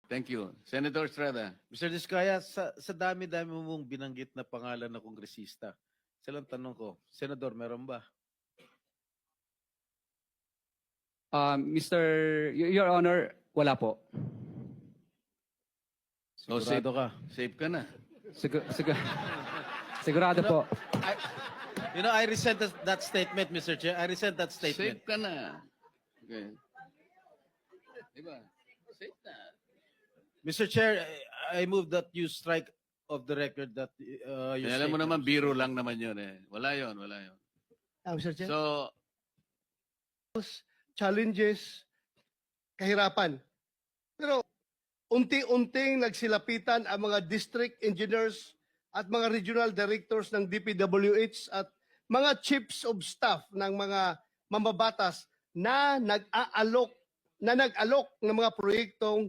Thank you. Senator Estrada. Mr. Diskaya, sa dami-dami mong binanggit na pangalan na kongresista, silang tanong ko, Senador, meron ba? Your Honor, wala po. So, Sigurado ka? Safe ka na. Sigurado po. I resent that statement, Mr. Chair. I resent that statement. Safe ka na. Okay. Diba? Safe na. Mr. Chair, I move that you strike of the record that your Alam mo statement. naman, biro lang naman yun eh. Wala yun, wala yun. Mr. Chair, So, challenges, kahirapan. Pero unti-unting nagsilapitan ang mga district engineers at mga regional directors ng DPWH at mga chiefs of staff ng mga mambabatas na nag-alok ng mga proyektong